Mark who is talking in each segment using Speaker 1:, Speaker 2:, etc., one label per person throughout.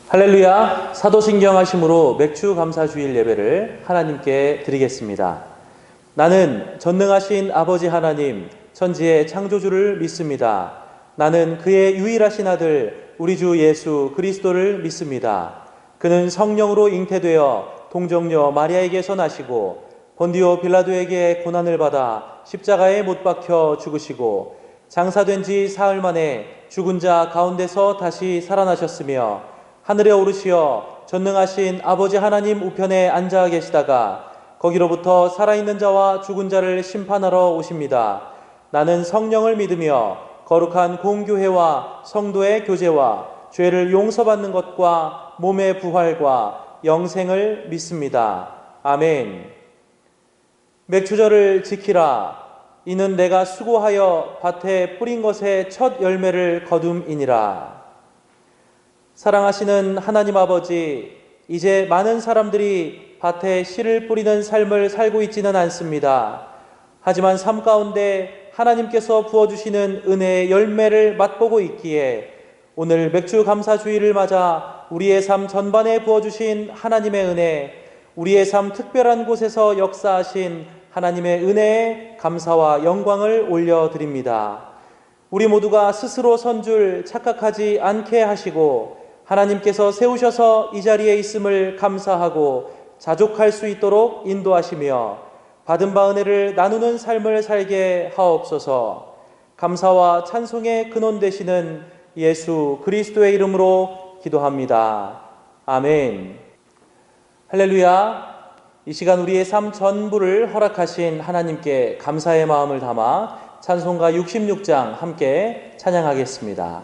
Speaker 1: 할렐루야. 사도신경 하심으로 맥주 감사주일 예배를 하나님께 드리겠습니다. 나는 전능하신 아버지 하나님 천지의 창조주를 믿습니다. 나는 그의 유일하신 아들 우리 주 예수 그리스도를 믿습니다. 그는 성령으로 잉태되어 동정녀 마리아에게서 나시고 본디오 빌라도에게 고난을 받아 십자가에 못 박혀 죽으시고 장사된 지 사흘 만에 죽은 자 가운데서 다시 살아나셨으며 하늘에 오르시어 전능하신 아버지 하나님 우편에 앉아 계시다가 거기로부터 살아있는 자와 죽은 자를 심판하러 오십니다. 나는 성령을 믿으며 거룩한 공교회와 성도의 교제와 죄를 용서받는 것과 몸의 부활과 영생을 믿습니다. 아멘. 맥주절을 지키라. 이는 내가 수고하여 밭에 뿌린 것의 첫 열매를 거둠이니라. 사랑하시는 하나님 아버지, 이제 많은 사람들이 밭에 씨를 뿌리는 삶을 살고 있지는 않습니다. 하지만 삶 가운데 하나님께서 부어주시는 은혜의 열매를 맛보고 있기에 오늘 맥주 감사주의를 맞아 우리의 삶 전반에 부어주신 하나님의 은혜, 우리의 삶 특별한 곳에서 역사하신 하나님의 은혜에 감사와 영광을 올려드립니다. 우리 모두가 스스로 선 줄 착각하지 않게 하시고 하나님께서 세우셔서 이 자리에 있음을 감사하고 자족할 수 있도록 인도하시며 받은 바 은혜를 나누는 삶을 살게 하옵소서. 감사와 찬송의 근원 되시는 예수 그리스도의 이름으로 기도합니다. 아멘. 할렐루야. 이 시간 우리의 삶 전부를 허락하신 하나님께 감사의 마음을 담아 찬송가 66장 함께 찬양하겠습니다.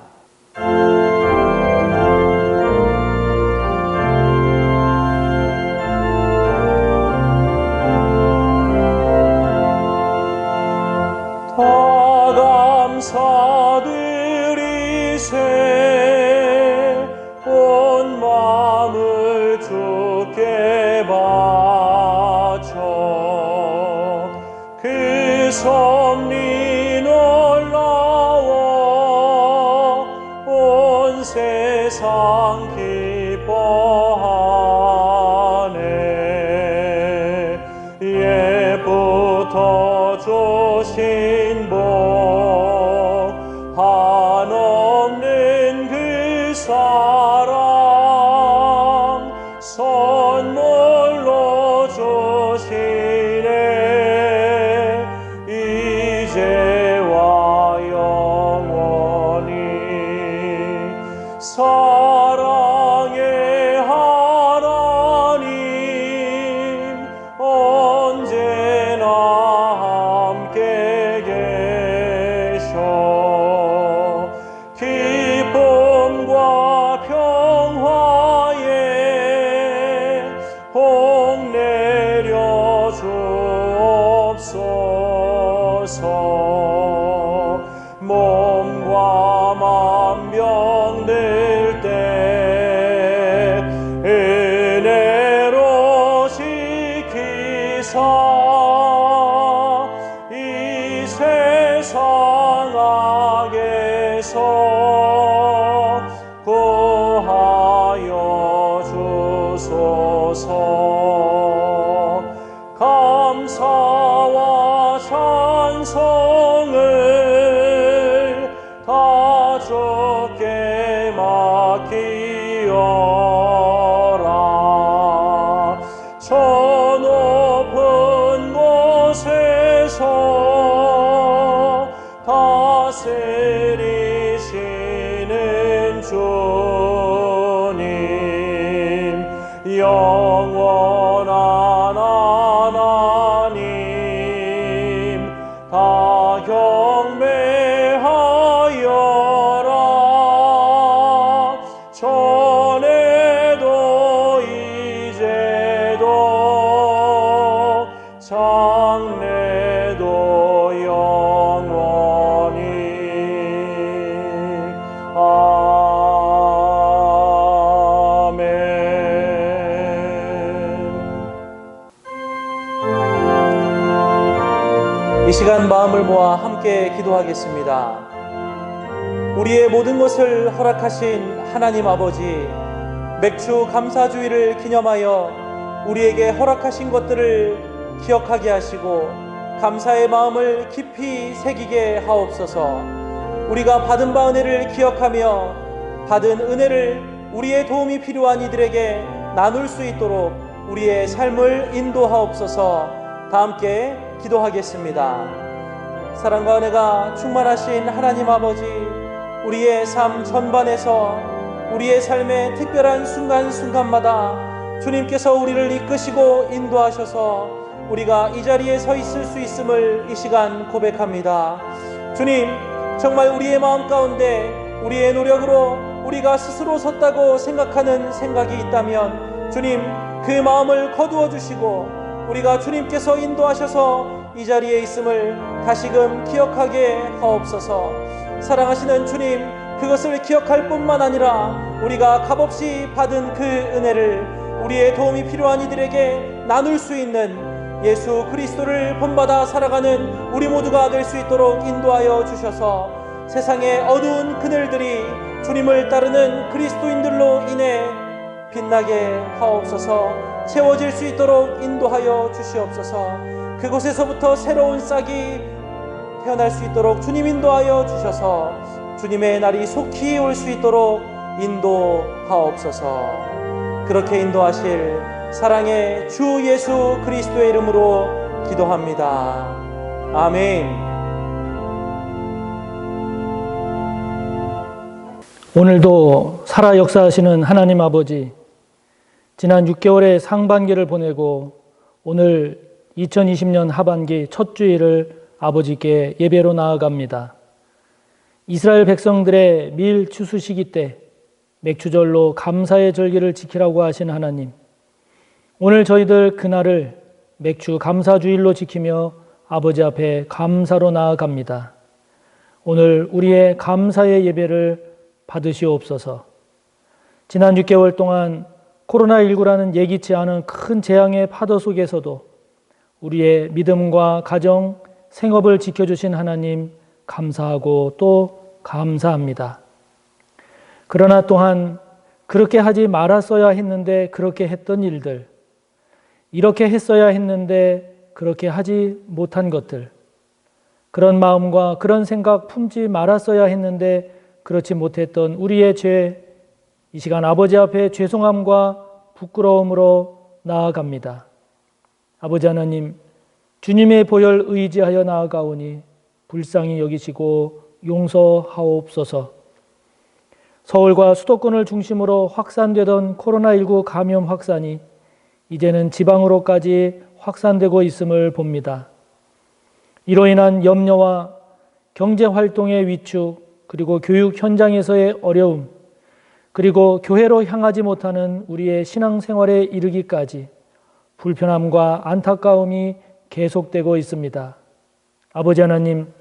Speaker 2: 감사드리세 온 마음을 주께 바쳐 그 섭리 놀라워 온 세상 기뻐하네. 옛부터 주신 복 한없는 그 사랑 선물로 주시네. 이제와 영원히 사랑의 하나님 언제나 함께 계셔. 기쁨과 평화에 복 내려 주옵소서. 몸과 맘 병들 때 은혜로 지키사 이 세상 악에서 구하여 주소서. 감사와 찬송을 다 주께 맡기어라. 저 높은 곳에서 다스리시는 주님, 영원한 하나님 다 경배하여라. 전에도 이제도 장래도 영원히.
Speaker 1: 시간 마음을 모아 함께 기도하겠습니다. 우리의 모든 것을 허락하신 하나님 아버지, 맥주 감사주의를 기념하여 우리에게 허락하신 것들을 기억하게 하시고 감사의 마음을 깊이 새기게 하옵소서. 우리가 받은 바 은혜를 기억하며 받은 은혜를 우리의 도움이 필요한 이들에게 나눌 수 있도록 우리의 삶을 인도하옵소서. 다 함께 기도하겠습니다. 사랑과 은혜가 충만하신 하나님 아버지, 우리의 삶 전반에서 우리의 삶의 특별한 순간순간마다 주님께서 우리를 이끄시고 인도하셔서 우리가 이 자리에 서 있을 수 있음을 이 시간 고백합니다. 주님, 정말 우리의 마음 가운데 우리의 노력으로 우리가 스스로 섰다고 생각하는 생각이 있다면 주님, 그 마음을 거두어 주시고 우리가 주님께서 인도하셔서 이 자리에 있음을 다시금 기억하게 하옵소서. 사랑하시는 주님, 그것을 기억할 뿐만 아니라 우리가 값없이 받은 그 은혜를 우리의 도움이 필요한 이들에게 나눌 수 있는 예수 그리스도를 본받아 살아가는 우리 모두가 될 수 있도록 인도하여 주셔서 세상의 어두운 그늘들이 주님을 따르는 그리스도인들로 인해 빛나게 하옵소서. 채워질 수 있도록 인도하여 주시옵소서. 그곳에서부터 새로운 싹이 태어날 수 있도록 주님 인도하여 주셔서 주님의 날이 속히 올 수 있도록 인도하옵소서. 그렇게 인도하실 사랑의 주 예수 그리스도의 이름으로 기도합니다. 아멘.
Speaker 3: 오늘도 살아 역사하시는 하나님 아버지, 지난 6개월의 상반기를 보내고 오늘 2020년 하반기 첫 주일을 아버지께 예배로 나아갑니다. 이스라엘 백성들의 밀 추수 시기 때 맥추절로 감사의 절기를 지키라고 하신 하나님, 오늘 저희들 그날을 맥추 감사주일로 지키며 아버지 앞에 감사로 나아갑니다. 오늘 우리의 감사의 예배를 받으시옵소서. 지난 6개월 동안 코로나19라는 예기치 않은 큰 재앙의 파도 속에서도 우리의 믿음과 가정, 생업을 지켜주신 하나님 감사하고 또 감사합니다. 그러나 또한 그렇게 하지 말았어야 했는데 그렇게 했던 일들, 이렇게 했어야 했는데 그렇게 하지 못한 것들, 그런 마음과 그런 생각 품지 말았어야 했는데 그렇지 못했던 우리의 죄, 이 시간 아버지 앞에 죄송함과 부끄러움으로 나아갑니다. 아버지 하나님, 주님의 보혈 의지하여 나아가오니 불쌍히 여기시고 용서하옵소서. 서울과 수도권을 중심으로 확산되던 코로나19 감염 확산이 이제는 지방으로까지 확산되고 있음을 봅니다. 이로 인한 염려와 경제활동의 위축, 그리고 교육 현장에서의 어려움, 그리고 교회로 향하지 못하는 우리의 신앙생활에 이르기까지 불편함과 안타까움이 계속되고 있습니다. 아버지 하나님,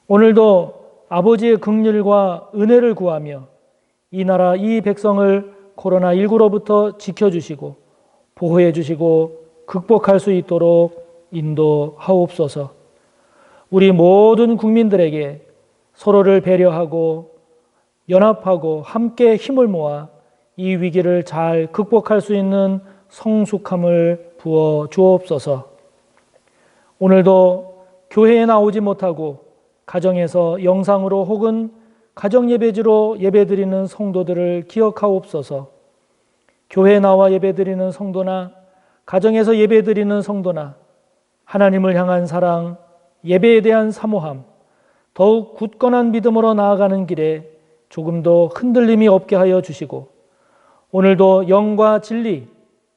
Speaker 3: 오늘도 아버지의 긍휼과 은혜를 구하며 이 나라 이 백성을 코로나19로부터 지켜주시고 보호해 주시고 극복할 수 있도록 인도하옵소서. 우리 모든 국민들에게 서로를 배려하고 연합하고 함께 힘을 모아 이 위기를 잘 극복할 수 있는 성숙함을 부어 주옵소서. 오늘도 교회에 나오지 못하고 가정에서 영상으로 혹은 가정예배지로 예배드리는 성도들을 기억하옵소서. 교회에 나와 예배드리는 성도나 가정에서 예배드리는 성도나 하나님을 향한 사랑, 예배에 대한 사모함, 더욱 굳건한 믿음으로 나아가는 길에 조금도 흔들림이 없게 하여 주시고 오늘도 영과 진리,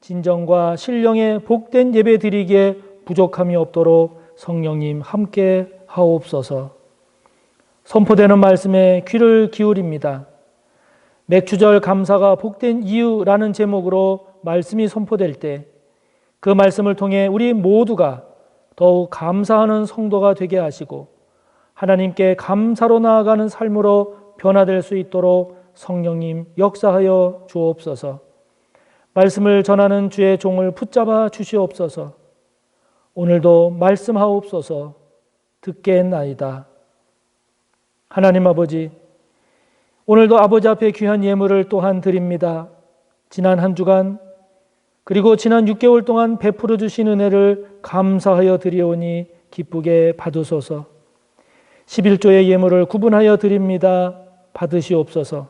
Speaker 3: 진정과 신령의 복된 예배 드리기에 부족함이 없도록 성령님 함께 하옵소서. 선포되는 말씀에 귀를 기울입니다. 맥추절 감사가 복된 이유라는 제목으로 말씀이 선포될 때 그 말씀을 통해 우리 모두가 더욱 감사하는 성도가 되게 하시고 하나님께 감사로 나아가는 삶으로 변화될 수 있도록 성령님 역사하여 주옵소서. 말씀을 전하는 주의 종을 붙잡아 주시옵소서. 오늘도 말씀하옵소서. 듣겠나이다. 하나님 아버지, 오늘도 아버지 앞에 귀한 예물을 또한 드립니다. 지난 한 주간 그리고 지난 6개월 동안 베풀어 주신 은혜를 감사하여 드리오니 기쁘게 받으소서. 11조의 예물을 구분하여 드립니다. 받으시옵소서.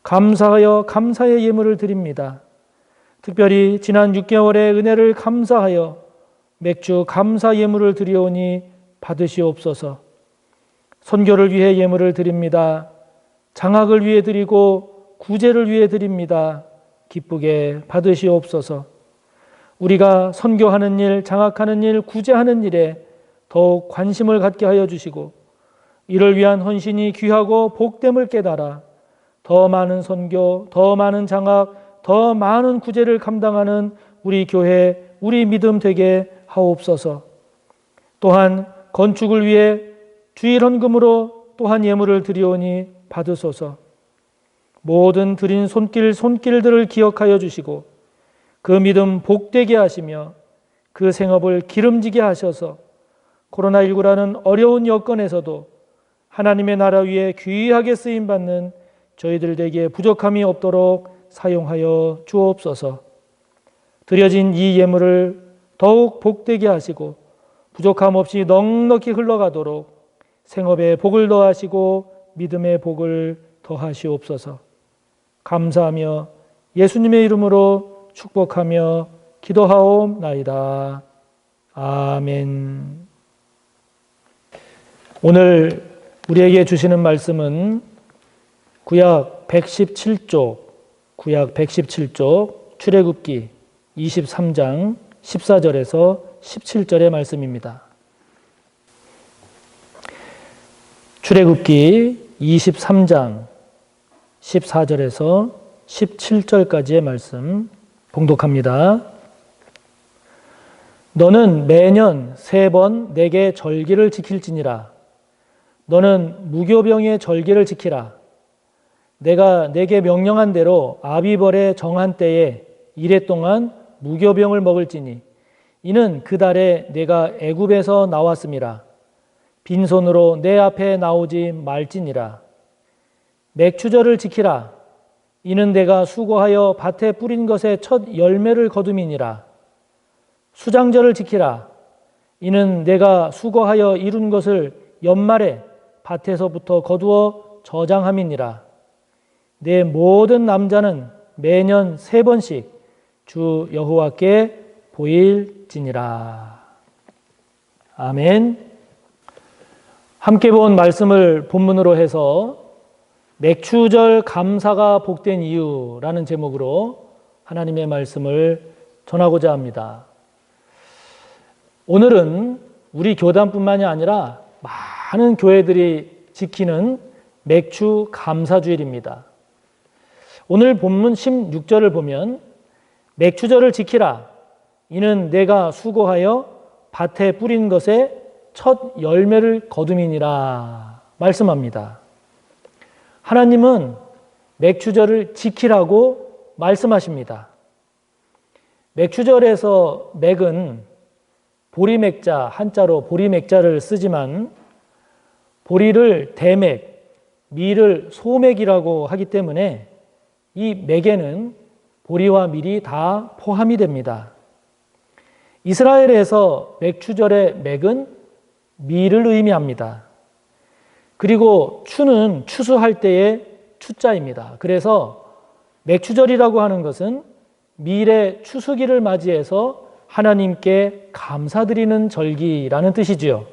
Speaker 3: 감사하여 감사의 예물을 드립니다. 특별히 지난 6개월의 은혜를 감사하여 맥주 감사 예물을 드리오니 받으시옵소서. 선교를 위해 예물을 드립니다. 장학을 위해 드리고 구제를 위해 드립니다. 기쁘게 받으시옵소서. 우리가 선교하는 일, 장학하는 일, 구제하는 일에 더욱 관심을 갖게 하여 주시고 이를 위한 헌신이 귀하고 복됨을 깨달아 더 많은 선교, 더 많은 장학, 더 많은 구제를 감당하는 우리 교회, 우리 믿음 되게 하옵소서. 또한 건축을 위해 주일 헌금으로 또한 예물을 드리오니 받으소서. 모든 드린 손길들을 기억하여 주시고 그 믿음 복되게 하시며 그 생업을 기름지게 하셔서 코로나19라는 어려운 여건에서도 하나님의 나라 위에 귀하게 쓰임받는 저희들에게 부족함이 없도록 사용하여 주옵소서. 드려진 이 예물을 더욱 복되게 하시고 부족함 없이 넉넉히 흘러가도록 생업에 복을 더하시고 믿음의 복을 더하시옵소서. 감사하며 예수님의 이름으로 축복하며 기도하옵나이다. 아멘. 오늘 우리에게 주시는 말씀은 구약 117쪽 출애굽기 23장 14절에서 17절의 말씀입니다. 출애굽기 23장 14절에서 17절까지의 말씀 봉독합니다. 너는 매년 3번 내게 절기를 지킬지니라. 너는 무교병의 절기를 지키라. 내가 내게 명령한 대로 아비벌의 정한 때에 이래 동안 무교병을 먹을지니 이는 그 달에 내가 애굽에서 나왔음이라. 빈손으로 내 앞에 나오지 말지니라. 맥추절을 지키라. 이는 내가 수고하여 밭에 뿌린 것의 첫 열매를 거둠이니라. 수장절을 지키라. 이는 내가 수고하여 이룬 것을 연말에 밭에서부터 거두어 저장함이니라. 내 모든 남자는 매년 3번씩 주 여호와께 보일지니라. 아멘. 함께 본 말씀을 본문으로 해서 맥추절 감사가 복된 이유라는 제목으로 하나님의 말씀을 전하고자 합니다. 오늘은 우리 교단뿐만이 아니라 많은 교회들이 지키는 맥추 감사주일입니다. 오늘 본문 16절을 보면 맥추절을 지키라. 이는 내가 수고하여 밭에 뿌린 것에 첫 열매를 거둠이니라 말씀합니다. 하나님은 맥추절을 지키라고 말씀하십니다. 맥추절에서 맥은 보리맥자, 한자로 보리맥자를 쓰지만 보리를 대맥, 밀을 소맥이라고 하기 때문에 이 맥에는 보리와 밀이 다 포함이 됩니다. 이스라엘에서 맥추절의 맥은 밀을 의미합니다. 그리고 추는 추수할 때의 추자입니다. 그래서 맥추절이라고 하는 것은 밀의 추수기를 맞이해서 하나님께 감사드리는 절기라는 뜻이지요.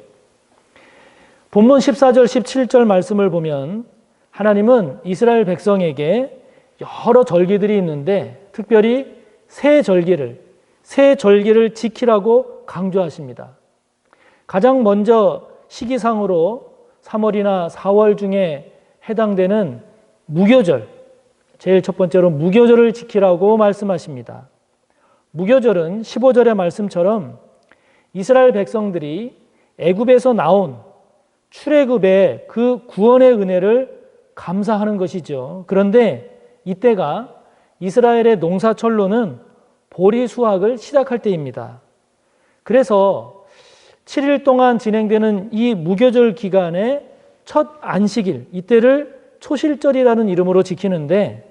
Speaker 3: 본문 14절, 17절 말씀을 보면 하나님은 이스라엘 백성에게 여러 절기들이 있는데 특별히 새 절기를 지키라고 강조하십니다. 가장 먼저 시기상으로 3월이나 4월 중에 해당되는 무교절, 제일 첫 번째로 무교절을 지키라고 말씀하십니다. 무교절은 15절의 말씀처럼 이스라엘 백성들이 애굽에서 나온 출애굽의 그 구원의 은혜를 감사하는 것이죠. 그런데 이때가 이스라엘의 농사철로는 보리 수확을 시작할 때입니다. 그래서 7일 동안 진행되는 이 무교절 기간의 첫 안식일, 이때를 초실절이라는 이름으로 지키는데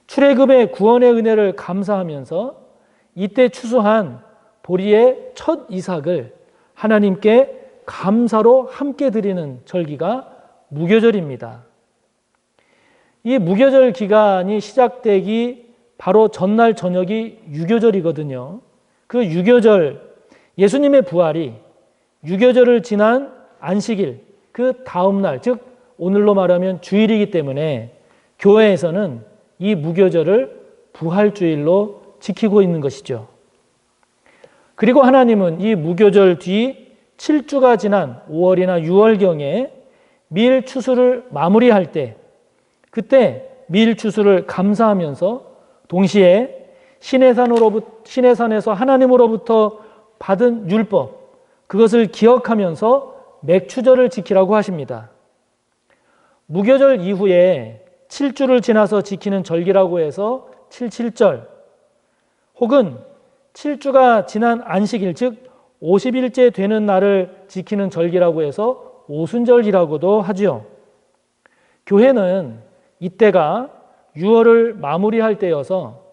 Speaker 3: 출애굽의 구원의 은혜를 감사하면서 이때 추수한 보리의 첫 이삭을 하나님께 감사로 함께 드리는 절기가 무교절입니다. 이 무교절 기간이 시작되기 바로 전날 저녁이 유교절이거든요. 그 유교절, 예수님의 부활이 유교절을 지난 안식일, 그 다음 날, 즉 오늘로 말하면 주일이기 때문에 교회에서는 이 무교절을 부활주일로 지키고 있는 것이죠. 그리고 하나님은 이 무교절 뒤 7주가 지난 5월이나 6월경에 밀 추수를 마무리할 때, 그때 밀 추수를 감사하면서 동시에 시내산에서 하나님으로부터 받은 율법, 그것을 기억하면서 맥추절을 지키라고 하십니다. 무교절 이후에 7주를 지나서 지키는 절기라고 해서 77절, 혹은 7주가 지난 안식일, 즉 50일째 되는 날을 지키는 절기라고 해서 오순절이라고도 하지요. 교회는 이때가 6월을 마무리할 때여서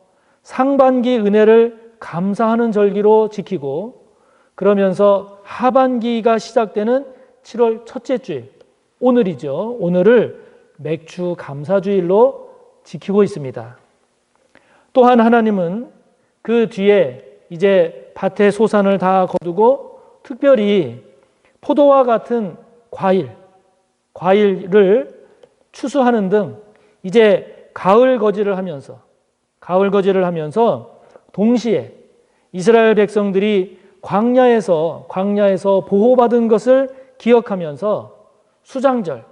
Speaker 3: 상반기 은혜를 감사하는 절기로 지키고, 그러면서 하반기가 시작되는 7월 첫째 주일, 오늘이죠. 오늘을 맥주 감사주일로 지키고 있습니다. 또한 하나님은 그 뒤에 이제 밭의 소산을 다 거두고 특별히 포도와 같은 과일을 추수하는 등 이제 가을 거지를 하면서 동시에 이스라엘 백성들이 광야에서 보호받은 것을 기억하면서 수장절,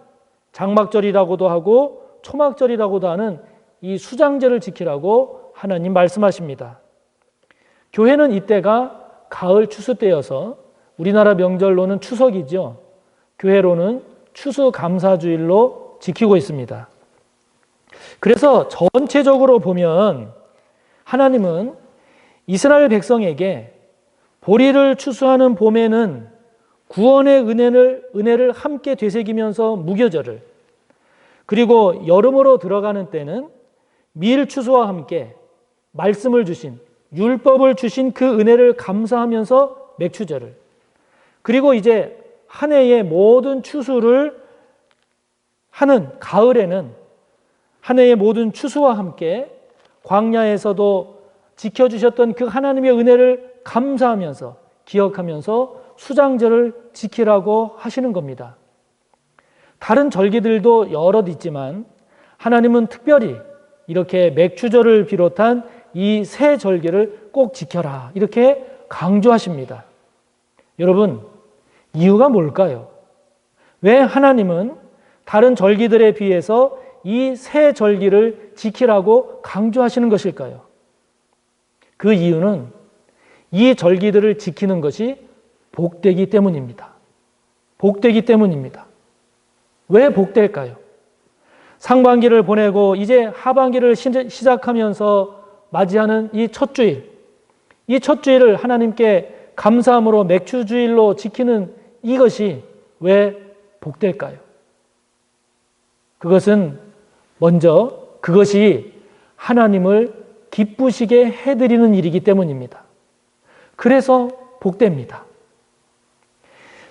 Speaker 3: 장막절이라고도 하고 초막절이라고도 하는 이 수장절을 지키라고 하나님 말씀하십니다. 교회는 이때가 가을 추수 때여서 우리나라 명절로는 추석이죠. 교회로는 추수감사주일로 지키고 있습니다. 그래서 전체적으로 보면 하나님은 이스라엘 백성에게 보리를 추수하는 봄에는 구원의 은혜를 함께 되새기면서 무교절을, 그리고 여름으로 들어가는 때는 밀 추수와 함께 말씀을 주신, 율법을 주신 그 은혜를 감사하면서 맥추절을, 그리고 이제 한 해의 모든 추수를 하는 가을에는 한 해의 모든 추수와 함께 광야에서도 지켜주셨던 그 하나님의 은혜를 감사하면서 기억하면서 수장절을 지키라고 하시는 겁니다. 다른 절기들도 여럿 있지만 하나님은 특별히 이렇게 맥추절을 비롯한 이 세 절기를 꼭 지켜라, 이렇게 강조하십니다. 여러분, 이유가 뭘까요? 왜 하나님은 다른 절기들에 비해서 이 세 절기를 지키라고 강조하시는 것일까요? 그 이유는 이 절기들을 지키는 것이 복되기 때문입니다. 복되기 때문입니다. 왜 복될까요? 상반기를 보내고 이제 하반기를 시작하면서 맞이하는 이 첫 주일, 이 첫 주일을 하나님께 감사함으로 맥추주일로 지키는 이것이 왜 복될까요? 그것은 먼저 그것이 하나님을 기쁘시게 해드리는 일이기 때문입니다. 그래서 복됩니다.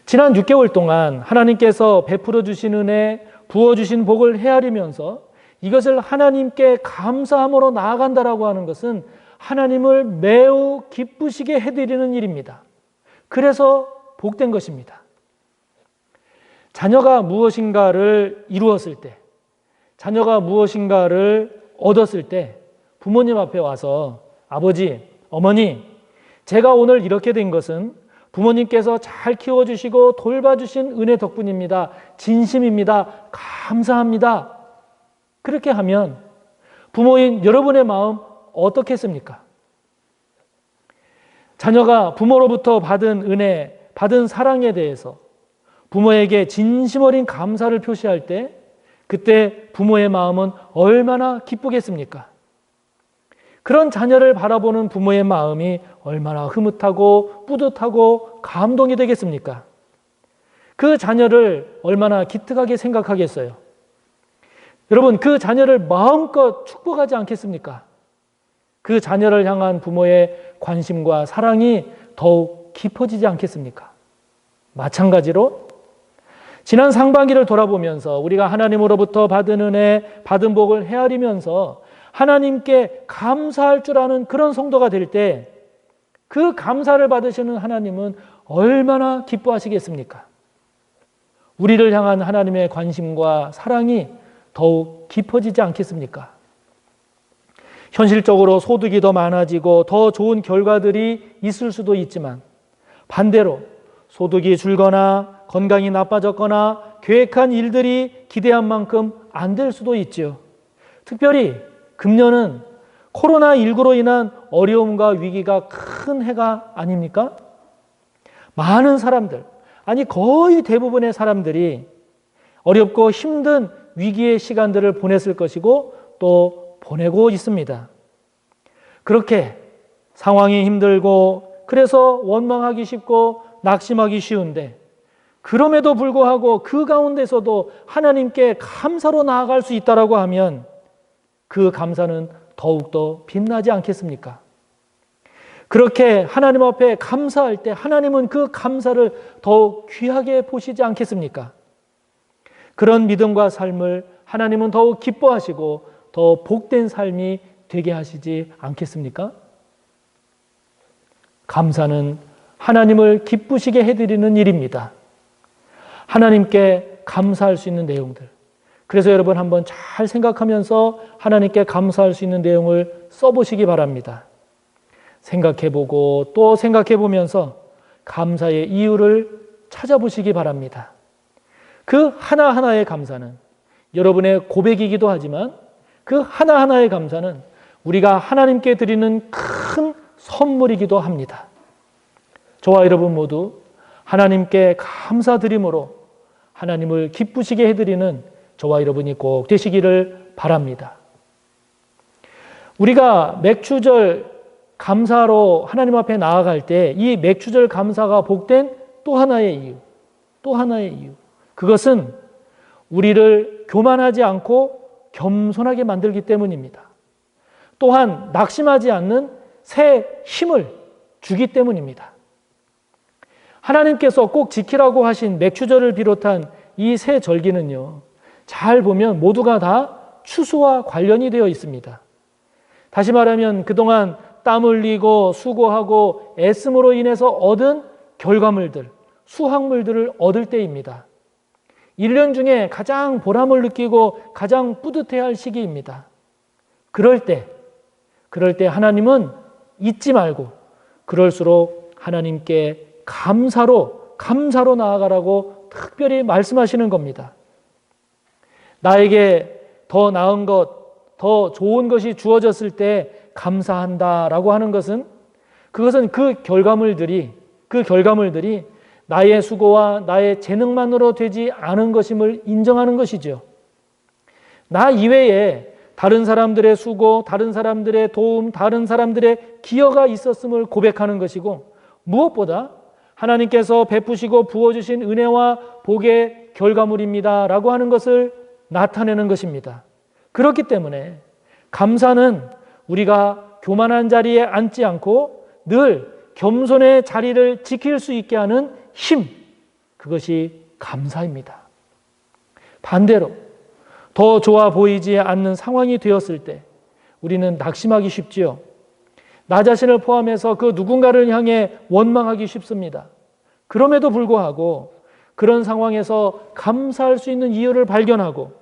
Speaker 3: 지난 6개월 동안 하나님께서 베풀어 주신 은혜, 부어주신 복을 헤아리면서 이것을 하나님께 감사함으로 나아간다라고 하는 것은 하나님을 매우 기쁘시게 해드리는 일입니다. 그래서 복된 것입니다. 자녀가 무엇인가를 이루었을 때, 자녀가 무엇인가를 얻었을 때 부모님 앞에 와서 아버지, 어머니, 제가 오늘 이렇게 된 것은 부모님께서 잘 키워주시고 돌봐주신 은혜 덕분입니다. 진심입니다. 감사합니다. 그렇게 하면 부모인 여러분의 마음 어떻겠습니까? 자녀가 부모로부터 받은 은혜, 받은 사랑에 대해서 부모에게 진심 어린 감사를 표시할 때 그때 부모의 마음은 얼마나 기쁘겠습니까? 그런 자녀를 바라보는 부모의 마음이 얼마나 흐뭇하고 뿌듯하고 감동이 되겠습니까? 그 자녀를 얼마나 기특하게 생각하겠어요? 여러분, 그 자녀를 마음껏 축복하지 않겠습니까? 그 자녀를 향한 부모의 관심과 사랑이 더욱 깊어지지 않겠습니까? 마찬가지로 지난 상반기를 돌아보면서 우리가 하나님으로부터 받은 은혜, 받은 복을 헤아리면서 하나님께 감사할 줄 아는 그런 성도가 될 때 그 감사를 받으시는 하나님은 얼마나 기뻐하시겠습니까? 우리를 향한 하나님의 관심과 사랑이 더욱 깊어지지 않겠습니까? 현실적으로 소득이 더 많아지고 더 좋은 결과들이 있을 수도 있지만 반대로 소득이 줄거나 건강이 나빠졌거나 계획한 일들이 기대한 만큼 안 될 수도 있지요. 특별히 금년은 코로나19로 인한 어려움과 위기가 큰 해가 아닙니까? 많은 사람들, 아니 거의 대부분의 사람들이 어렵고 힘든 위기의 시간들을 보냈을 것이고 또 보내고 있습니다. 그렇게 상황이 힘들고 그래서 원망하기 쉽고 낙심하기 쉬운데 그럼에도 불구하고 그 가운데서도 하나님께 감사로 나아갈 수 있다라고 하면 그 감사는 더욱더 빛나지 않겠습니까? 그렇게 하나님 앞에 감사할 때 하나님은 그 감사를 더욱 귀하게 보시지 않겠습니까? 그런 믿음과 삶을 하나님은 더욱 기뻐하시고 더 복된 삶이 되게 하시지 않겠습니까? 감사는 하나님을 기쁘시게 해드리는 일입니다. 하나님께 감사할 수 있는 내용들. 그래서 여러분 한번 잘 생각하면서 하나님께 감사할 수 있는 내용을 써보시기 바랍니다. 생각해보고 또 생각해보면서 감사의 이유를 찾아보시기 바랍니다. 그 하나하나의 감사는 여러분의 고백이기도 하지만 그 하나하나의 감사는 우리가 하나님께 드리는 큰 선물이기도 합니다. 저와 여러분 모두 하나님께 감사드림으로 하나님을 기쁘시게 해드리는 저와 여러분이 꼭 되시기를 바랍니다. 우리가 맥추절 감사로 하나님 앞에 나아갈 때 이 맥추절 감사가 복된 또 하나의 이유, 그것은 우리를 교만하지 않고 겸손하게 만들기 때문입니다. 또한 낙심하지 않는 새 힘을 주기 때문입니다. 하나님께서 꼭 지키라고 하신 맥추절을 비롯한 이 새 절기는요, 잘 보면 모두가 다 추수와 관련이 되어 있습니다. 다시 말하면 그동안 땀 흘리고 수고하고 애씀으로 인해서 얻은 결과물들, 수확물들을 얻을 때입니다. 1년 중에 가장 보람을 느끼고 가장 뿌듯해할 시기입니다. 그럴 때 하나님은 잊지 말고 그럴수록 하나님께 감사로 나아가라고 특별히 말씀하시는 겁니다. 나에게 더 나은 것, 더 좋은 것이 주어졌을 때 감사한다라고 하는 것은 그것은 그 결과물들이 나의 수고와 나의 재능만으로 되지 않은 것임을 인정하는 것이죠. 나 이외에 다른 사람들의 수고, 다른 사람들의 도움, 다른 사람들의 기여가 있었음을 고백하는 것이고 무엇보다 하나님께서 베푸시고 부어주신 은혜와 복의 결과물입니다라고 하는 것을 나타내는 것입니다. 그렇기 때문에 감사는 우리가 교만한 자리에 앉지 않고 늘 겸손의 자리를 지킬 수 있게 하는 힘, 그것이 감사입니다. 반대로 더 좋아 보이지 않는 상황이 되었을 때 우리는 낙심하기 쉽지요. 나 자신을 포함해서 그 누군가를 향해 원망하기 쉽습니다. 그럼에도 불구하고 그런 상황에서 감사할 수 있는 이유를 발견하고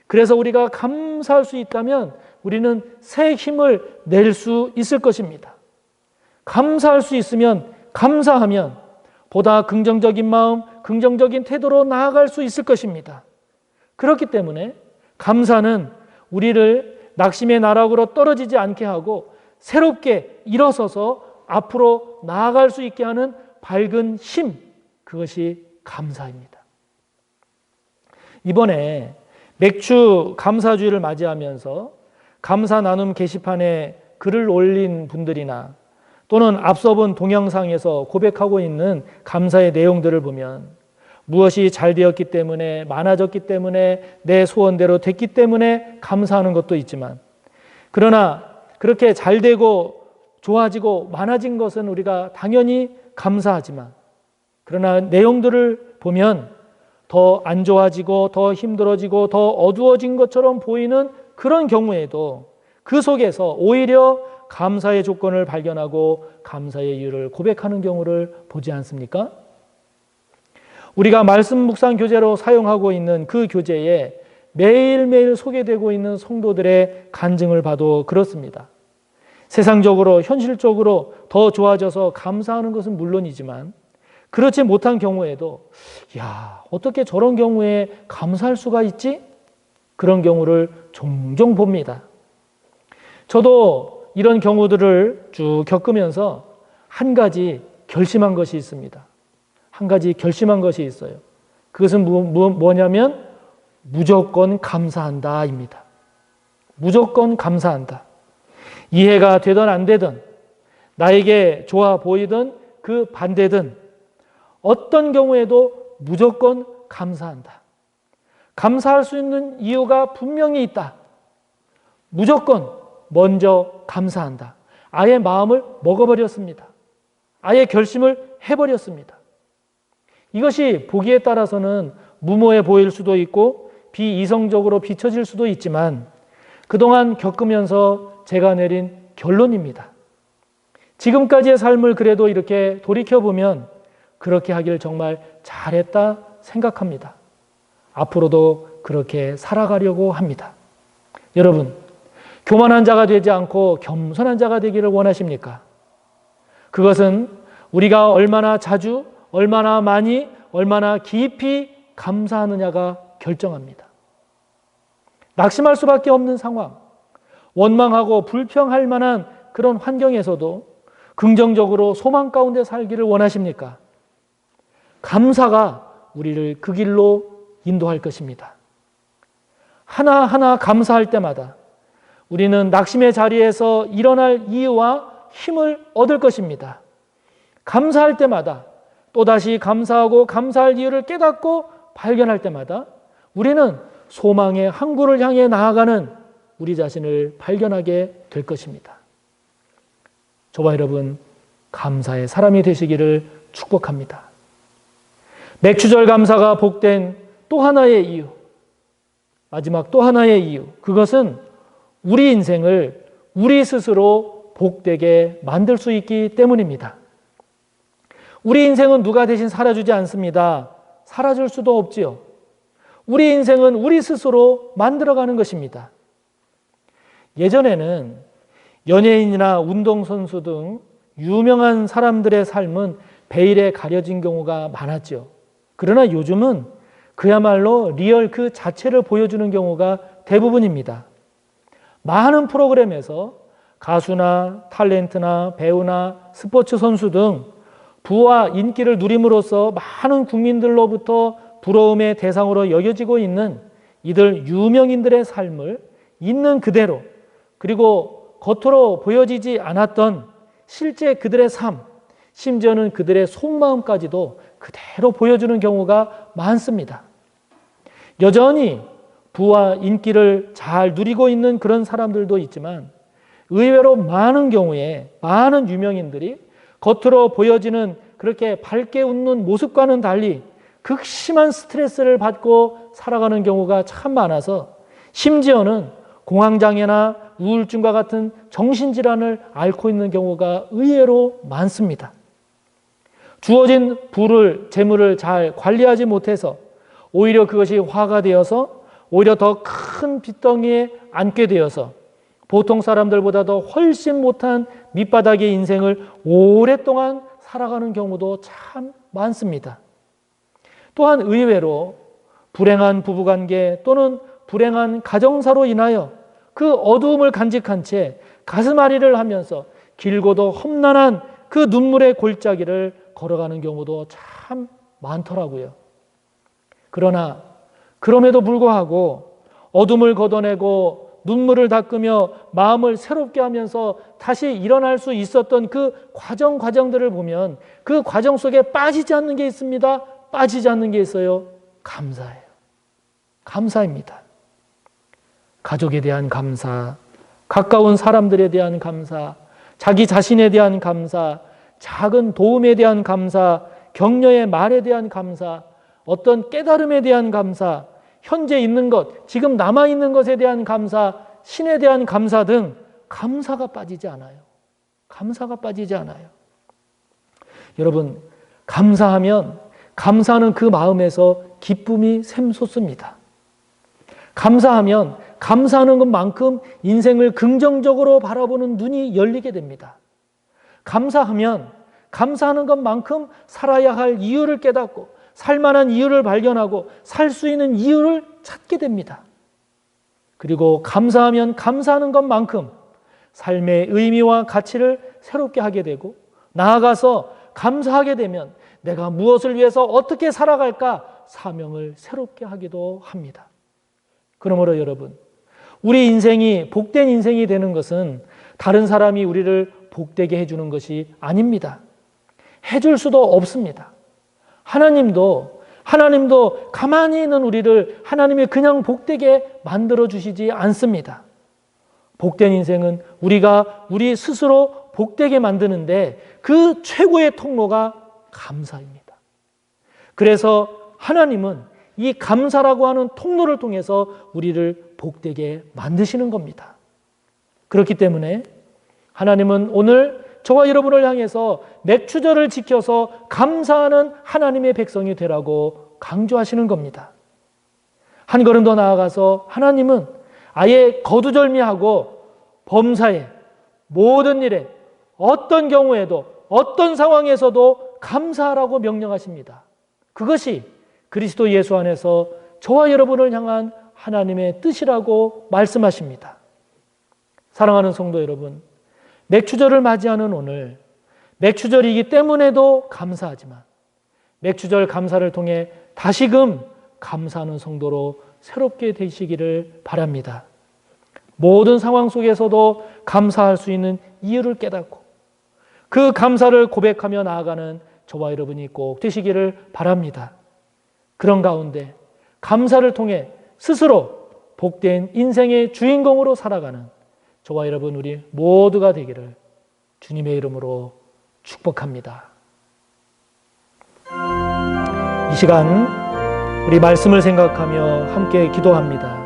Speaker 3: 그래서 우리가 감사할 수 있다면 우리는 새 힘을 낼 수 있을 것입니다. 감사할 수 있으면 감사하면 보다 긍정적인 마음, 긍정적인 태도로 나아갈 수 있을 것입니다. 그렇기 때문에 감사는 우리를 낙심의 나락으로 떨어지지 않게 하고 새롭게 일어서서 앞으로 나아갈 수 있게 하는 밝은 힘, 그것이 감사입니다. 이번에 맥주 감사주의를 맞이하면서 감사 나눔 게시판에 글을 올린 분들이나 또는 앞서 본 동영상에서 고백하고 있는 감사의 내용들을 보면 무엇이 잘 되었기 때문에, 많아졌기 때문에, 내 소원대로 됐기 때문에 감사하는 것도 있지만, 그러나 그렇게 잘 되고 좋아지고 많아진 것은 우리가 당연히 감사하지만, 그러나 내용들을 보면 더 안 좋아지고 더 힘들어지고 더 어두워진 것처럼 보이는 그런 경우에도 그 속에서 오히려 감사의 조건을 발견하고 감사의 이유를 고백하는 경우를 보지 않습니까? 우리가 말씀 묵상 교재로 사용하고 있는 그 교재에 매일매일 소개되고 있는 성도들의 간증을 봐도 그렇습니다. 세상적으로, 현실적으로 더 좋아져서 감사하는 것은 물론이지만 그렇지 못한 경우에도 어떻게 저런 경우에 감사할 수가 있지? 그런 경우를 종종 봅니다. 저도 이런 경우들을 쭉 겪으면서 한 가지 결심한 것이 있습니다. 한 가지 결심한 것이 있어요. 그것은 뭐냐면 무조건 감사한다입니다. 무조건 감사한다. 이해가 되든 안 되든, 나에게 좋아 보이든 그 반대든 어떤 경우에도 무조건 감사한다. 감사할 수 있는 이유가 분명히 있다. 무조건 먼저 감사한다. 아예 마음을 먹어버렸습니다. 아예 결심을 해버렸습니다. 이것이 보기에 따라서는 무모해 보일 수도 있고 비이성적으로 비춰질 수도 있지만 그동안 겪으면서 제가 내린 결론입니다. 지금까지의 삶을 그래도 이렇게 돌이켜보면 그렇게 하길 정말 잘했다 생각합니다. 앞으로도 그렇게 살아가려고 합니다. 여러분, 교만한 자가 되지 않고 겸손한 자가 되기를 원하십니까? 그것은 우리가 얼마나 자주, 얼마나 많이, 얼마나 깊이 감사하느냐가 결정합니다. 낙심할 수밖에 없는 상황, 원망하고 불평할 만한 그런 환경에서도 긍정적으로 소망 가운데 살기를 원하십니까? 감사가 우리를 그 길로 인도할 것입니다. 하나하나 감사할 때마다 우리는 낙심의 자리에서 일어날 이유와 힘을 얻을 것입니다. 감사할 때마다 또다시 감사하고 감사할 이유를 깨닫고 발견할 때마다 우리는 소망의 항구를 향해 나아가는 우리 자신을 발견하게 될 것입니다. 저와 여러분, 감사의 사람이 되시기를 축복합니다. 맥주절 감사가 복된 또 하나의 이유, 마지막 또 하나의 이유, 그것은 우리 인생을 우리 스스로 복되게 만들 수 있기 때문입니다. 우리 인생은 누가 대신 살아주지 않습니다. 살아줄 수도 없지요. 우리 인생은 우리 스스로 만들어가는 것입니다. 예전에는 연예인이나 운동선수 등 유명한 사람들의 삶은 베일에 가려진 경우가 많았죠. 그러나 요즘은 그야말로 리얼 그 자체를 보여주는 경우가 대부분입니다. 많은 프로그램에서 가수나 탤런트나 배우나 스포츠 선수 등 부와 인기를 누림으로써 많은 국민들로부터 부러움의 대상으로 여겨지고 있는 이들 유명인들의 삶을 있는 그대로, 그리고 겉으로 보여지지 않았던 실제 그들의 삶, 심지어는 그들의 속마음까지도 그대로 보여주는 경우가 많습니다. 여전히 부와 인기를 잘 누리고 있는 그런 사람들도 있지만 의외로 많은 경우에 많은 유명인들이 겉으로 보여지는 그렇게 밝게 웃는 모습과는 달리 극심한 스트레스를 받고 살아가는 경우가 참 많아서 심지어는 공황장애나 우울증과 같은 정신질환을 앓고 있는 경우가 의외로 많습니다. 주어진 부를, 재물을 잘 관리하지 못해서 오히려 그것이 화가 되어서 오히려 더 큰 빚덩이에 앉게 되어서 보통 사람들보다도 훨씬 못한 밑바닥의 인생을 오랫동안 살아가는 경우도 참 많습니다. 또한 의외로 불행한 부부관계 또는 불행한 가정사로 인하여 그 어두움을 간직한 채 가슴앓이를 하면서 길고도 험난한 그 눈물의 골짜기를 걸어가는 경우도 참 많더라고요. 그러나 그럼에도 불구하고 어둠을 걷어내고 눈물을 닦으며 마음을 새롭게 하면서 다시 일어날 수 있었던 그 과정들을 보면 그 과정 속에 빠지지 않는 게 있습니다. 빠지지 않는 게 있어요. 감사예요. 감사입니다. 가족에 대한 감사, 가까운 사람들에 대한 감사, 자기 자신에 대한 감사, 작은 도움에 대한 감사, 격려의 말에 대한 감사, 어떤 깨달음에 대한 감사, 현재 있는 것, 지금 남아있는 것에 대한 감사, 신에 대한 감사 등 감사가 빠지지 않아요. 감사가 빠지지 않아요. 여러분, 감사하면 감사하는 그 마음에서 기쁨이 샘솟습니다. 감사하면 감사하는 것만큼 인생을 긍정적으로 바라보는 눈이 열리게 됩니다. 감사하면 감사하는 것만큼 살아야 할 이유를 깨닫고 살만한 이유를 발견하고 살 수 있는 이유를 찾게 됩니다. 그리고 감사하면 감사하는 것만큼 삶의 의미와 가치를 새롭게 하게 되고 나아가서 감사하게 되면 내가 무엇을 위해서 어떻게 살아갈까 사명을 새롭게 하기도 합니다. 그러므로 여러분, 우리 인생이 복된 인생이 되는 것은 다른 사람이 우리를 복되게 해주는 것이 아닙니다. 해줄 수도 없습니다. 하나님도 가만히 있는 우리를 하나님이 그냥 복되게 만들어 주시지 않습니다. 복된 인생은 우리가 우리 스스로 복되게 만드는데 그 최고의 통로가 감사입니다. 그래서 하나님은 이 감사라고 하는 통로를 통해서 우리를 복되게 만드시는 겁니다. 그렇기 때문에 하나님은 오늘 저와 여러분을 향해서 맥추절을 지켜서 감사하는 하나님의 백성이 되라고 강조하시는 겁니다. 한 걸음 더 나아가서 하나님은 아예 거두절미하고 범사에 모든 일에 어떤 경우에도 어떤 상황에서도 감사하라고 명령하십니다. 그것이 그리스도 예수 안에서 저와 여러분을 향한 하나님의 뜻이라고 말씀하십니다. 사랑하는 성도 여러분, 맥추절을 맞이하는 오늘, 맥추절이기 때문에도 감사하지만 맥추절 감사를 통해 다시금 감사하는 성도로 새롭게 되시기를 바랍니다. 모든 상황 속에서도 감사할 수 있는 이유를 깨닫고 그 감사를 고백하며 나아가는 저와 여러분이 꼭 되시기를 바랍니다. 그런 가운데 감사를 통해 스스로 복된 인생의 주인공으로 살아가는 저와 여러분 우리 모두가 되기를 주님의 이름으로 축복합니다. 이 시간 우리 말씀을 생각하며 함께 기도합니다.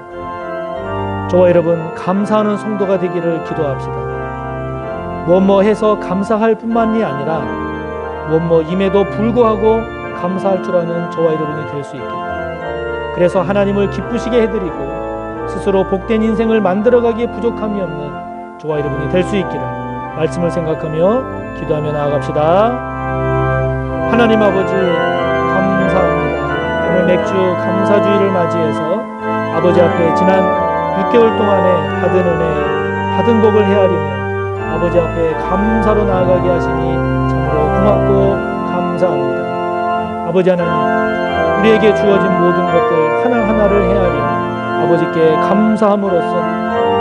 Speaker 3: 저와 여러분 감사하는 성도가 되기를 기도합시다. 무엇 해서 감사할 뿐만이 아니라 무엇임에도 불구하고 감사할 줄 아는 저와 여러분이 될 수 있게, 그래서 하나님을 기쁘시게 해드리고 스스로 복된 인생을 만들어가기에 부족함이 없는 저와 여러분이 될 수 있기를 말씀을 생각하며 기도하며 나아갑시다. 하나님 아버지 감사합니다. 오늘 맥주 감사주의를 맞이해서 아버지 앞에 지난 6개월 동안에 받은 은혜, 받은 복을 헤아리며 아버지 앞에 감사로 나아가게 하시니 참으로 고맙고 감사합니다. 아버지 하나님, 우리에게 주어진 모든 것들 하나하나를 헤아리며 아버지께 감사함으로써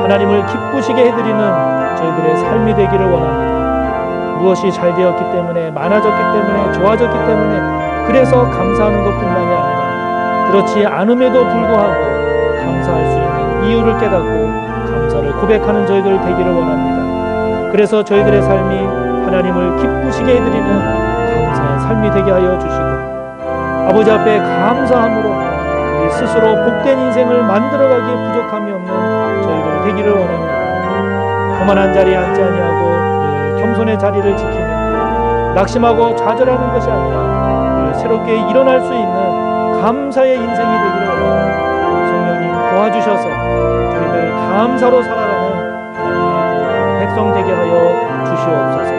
Speaker 3: 하나님을 기쁘시게 해드리는 저희들의 삶이 되기를 원합니다. 무엇이 잘 되었기 때문에, 많아졌기 때문에, 좋아졌기 때문에 그래서 감사하는 것뿐만이 아니라 그렇지 않음에도 불구하고 감사할 수 있는 이유를 깨닫고 감사를 고백하는 저희들 되기를 원합니다. 그래서 저희들의 삶이 하나님을 기쁘시게 해드리는 감사의 삶이 되게 하여 주시고 아버지 앞에 감사함으로 우리 스스로 복된 인생을 만들어가기에 부족함이 없는 저희들 되기를 원합니다. 교만한 자리에 앉지 아니하고 늘 겸손의 자리를 지키며 낙심하고 좌절하는 것이 아니라 늘 새롭게 일어날 수 있는 감사의 인생이 되기를 원합니다. 성령님 도와주셔서 저희들 감사로 살아가는 하나님의 백성 되게 하여 주시옵소서.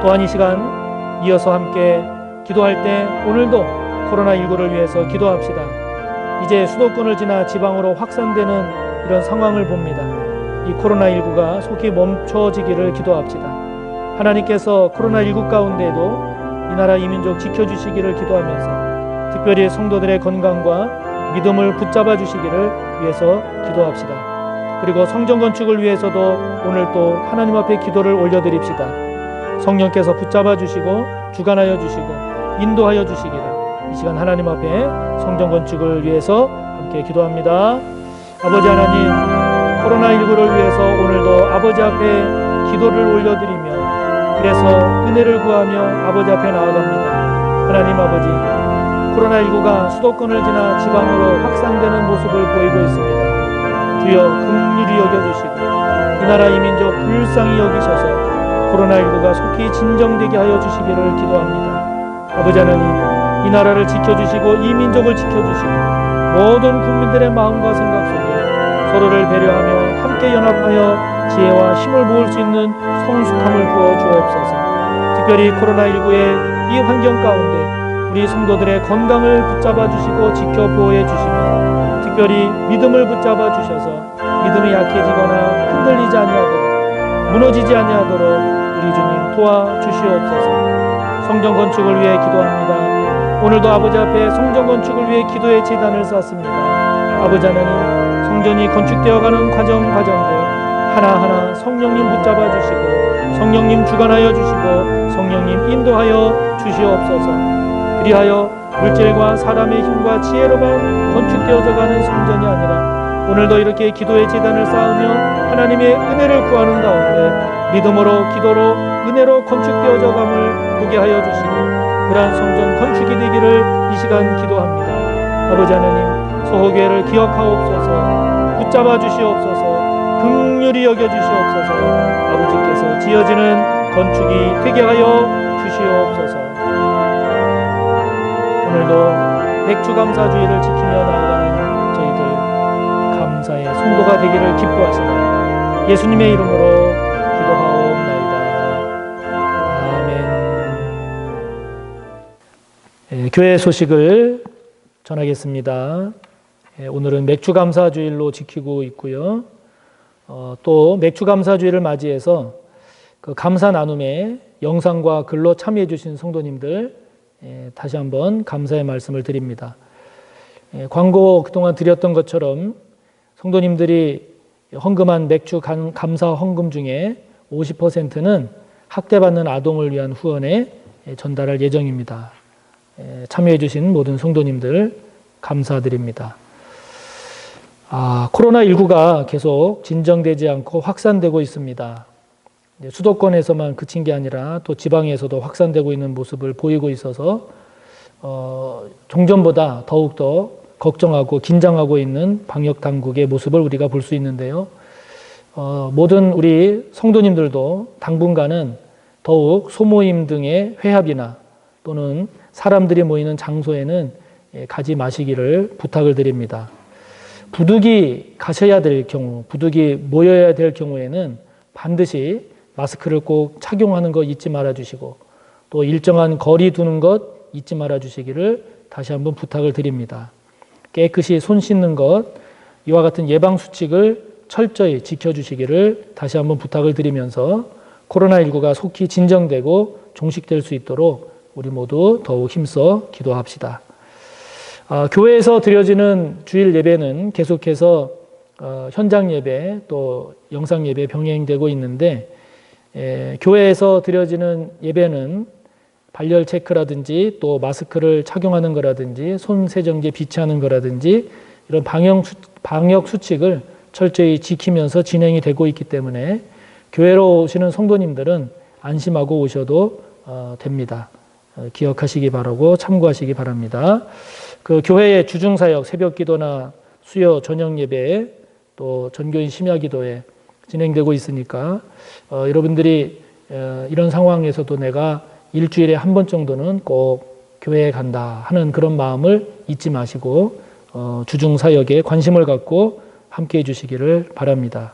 Speaker 3: 또한 이 시간 이어서 함께 기도할 때 오늘도 코로나19를 위해서 기도합시다. 이제 수도권을 지나 지방으로 확산되는 이런 상황을 봅니다. 이 코로나19가 속히 멈춰지기를 기도합시다. 하나님께서 코로나19 가운데에도 이 나라 이 민족 지켜주시기를 기도하면서 특별히 성도들의 건강과 믿음을 붙잡아 주시기를 위해서 기도합시다. 그리고 성전 건축을 위해서도 오늘 또 하나님 앞에 기도를 올려드립시다. 성령께서 붙잡아 주시고 주관하여 주시고 인도하여 주시기를 이 시간 하나님 앞에 성전 건축을 위해서 함께 기도합니다. 아버지 하나님, 코로나19를 위해서 오늘도 아버지 앞에 기도를 올려드리며 그래서 은혜를 구하며 아버지 앞에 나아갑니다. 하나님 아버지, 코로나19가 수도권을 지나 지방으로 확산되는 모습을 보이고 있습니다. 주여 긍휼히 여겨주시고 이 나라 이 민족 불쌍히 여기셔서 코로나19가 속히 진정되게 하여 주시기를 기도합니다. 아버지 하나님, 이 나라를 지켜주시고 이 민족을 지켜주시고 모든 국민들의 마음과 생각 속에 서로를 배려하며 함께 연합하여 지혜와 힘을 모을 수 있는 성숙함을 부어 주옵소서. 특별히 코로나19의 이 환경 가운데 우리 성도들의 건강을 붙잡아 주시고 지켜 보호해 주시며 특별히 믿음을 붙잡아 주셔서 믿음이 약해지거나 흔들리지 아니하도록 무너지지 아니하도록 우리 주님 도와주시옵소서. 성전 건축을 위해 기도합니다. 오늘도 아버지 앞에 성전 건축을 위해 기도의 제단을 쌓습니다. 아버지 하나님, 성전이 건축되어가는 과정들 하나하나 성령님 붙잡아 주시고 성령님 주관하여 주시고 성령님 인도하여 주시옵소서. 그리하여 물질과 사람의 힘과 지혜로만 건축되어져 가는 성전이 아니라 오늘도 이렇게 기도의 제단을 쌓으며 하나님의 은혜를 구하는 가운데 믿음으로 기도로 은혜로 건축되어져 감을 보게 하여 주시고 그러한 성전 건축이 되기를 이 시간 기도합니다. 아버지 하나님, 소호교회를 기억하옵소서. 붙잡아 주시옵소서. 긍휼히 여겨 주시옵소서. 아버지께서 지어지는 건축이 되게 하여 주시옵소서. 오늘도 맥주 감사주의를 지키며 나아가는 저희들 감사의 성도가 되기를 기뻐하시라. 예수님의 이름으로 기도하옵나이다. 아멘. 교회 소식을 전하겠습니다. 오늘은 맥주 감사주일로 지키고 있고요. 또 맥주 감사주일을 맞이해서 그 감사 나눔에 영상과 글로 참여해 주신 성도님들 다시 한번 감사의 말씀을 드립니다. 광고 그동안 드렸던 것처럼 성도님들이 헌금한 맥주 감사 헌금 중에 50%는 학대받는 아동을 위한 후원에 전달할 예정입니다. 참여해 주신 모든 성도님들 감사드립니다. 코로나19가 계속 진정되지 않고 확산되고 있습니다. 수도권에서만 그친 게 아니라 또 지방에서도 확산되고 있는 모습을 보이고 있어서 종전보다 더욱더 걱정하고 긴장하고 있는 방역 당국의 모습을 우리가 볼 수 있는데요. 모든 우리 성도님들도 당분간은 더욱 소모임 등의 회합이나 또는 사람들이 모이는 장소에는 가지 마시기를 부탁을 드립니다. 부득이 가셔야 될 경우, 부득이 모여야 될 경우에는 반드시 마스크를 꼭 착용하는 것 잊지 말아 주시고 또 일정한 거리 두는 것 잊지 말아 주시기를 다시 한번 부탁을 드립니다. 깨끗이 손 씻는 것, 이와 같은 예방 수칙을 철저히 지켜주시기를 다시 한번 부탁을 드리면서 코로나19가 속히 진정되고 종식될 수 있도록 우리 모두 더욱 힘써 기도합시다. 교회에서 드려지는 주일 예배는 계속해서 현장 예배 또 영상 예배 병행되고 있는데 교회에서 드려지는 예배는 발열 체크라든지 또 마스크를 착용하는 거라든지 손 세정제 비치하는 거라든지 이런 방역 수칙을 철저히 지키면서 진행이 되고 있기 때문에 교회로 오시는 성도님들은 안심하고 오셔도 됩니다. 기억하시기 바라고 참고하시기 바랍니다. 그 교회의 주중사역 새벽 기도나 수요 저녁 예배 또 전교인 심야 기도에 진행되고 있으니까 여러분들이 이런 상황에서도 내가 일주일에 한 번 정도는 꼭 교회에 간다 하는 그런 마음을 잊지 마시고 주중사역에 관심을 갖고 함께해 주시기를 바랍니다.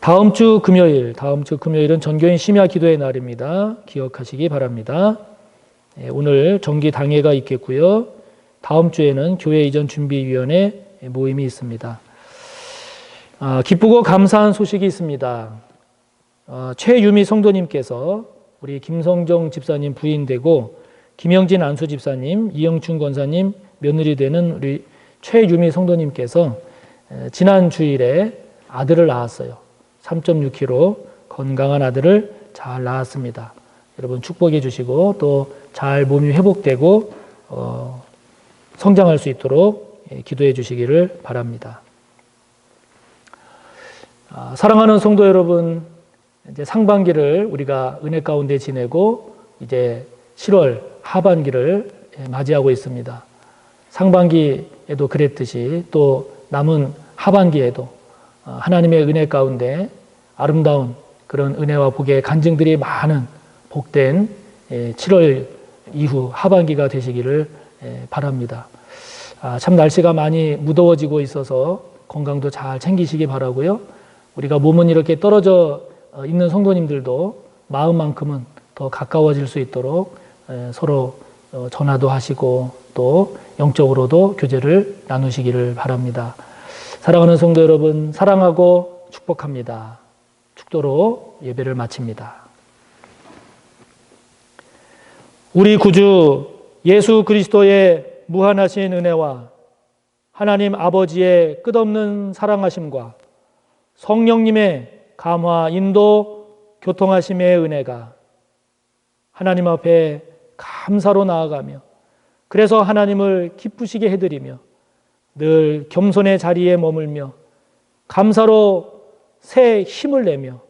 Speaker 3: 다음 주 금요일은 전교인 심야 기도의 날입니다. 기억하시기 바랍니다. 오늘 정기 당회가 있겠고요. 다음 주에는 교회 이전 준비위원회 모임이 있습니다. 기쁘고 감사한 소식이 있습니다. 최유미 성도님께서 우리 김성정 집사님 부인 되고 김영진 안수 집사님, 이영춘 권사님 며느리 되는 우리 최유미 성도님께서 지난 주일에 아들을 낳았어요. 3.6kg 건강한 아들을 잘 낳았습니다. 여러분 축복해 주시고 또 잘 몸이 회복되고 성장할 수 있도록 기도해 주시기를 바랍니다. 사랑하는 성도 여러분, 이제 상반기를 우리가 은혜 가운데 지내고 이제 7월 하반기를 맞이하고 있습니다. 상반기에도 그랬듯이 또 남은 하반기에도 하나님의 은혜 가운데 아름다운 그런 은혜와 복의 간증들이 많은 복된 7월 이후 하반기가 되시기를 바랍니다. 참 날씨가 많이 무더워지고 있어서 건강도 잘 챙기시기 바라고요. 우리가 몸은 이렇게 떨어져 있는 성도님들도 마음만큼은 더 가까워질 수 있도록 서로 전화도 하시고 또 영적으로도 교제를 나누시기를 바랍니다. 사랑하는 성도 여러분, 사랑하고 축복합니다. 축도로 예배를 마칩니다. 우리 구주 예수 그리스도의 무한하신 은혜와 하나님 아버지의 끝없는 사랑하심과 성령님의 감화, 인도, 교통하심의 은혜가 하나님 앞에 감사로 나아가며 그래서 하나님을 기쁘시게 해드리며 늘 겸손의 자리에 머물며 감사로 새 힘을 내며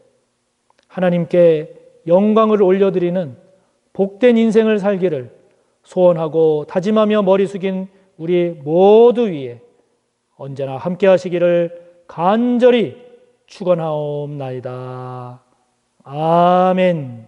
Speaker 3: 하나님께 영광을 올려드리는 복된 인생을 살기를 소원하고 다짐하며 머리 숙인 우리 모두 위에 언제나 함께 하시기를 간절히 축원하옵나이다. 아멘.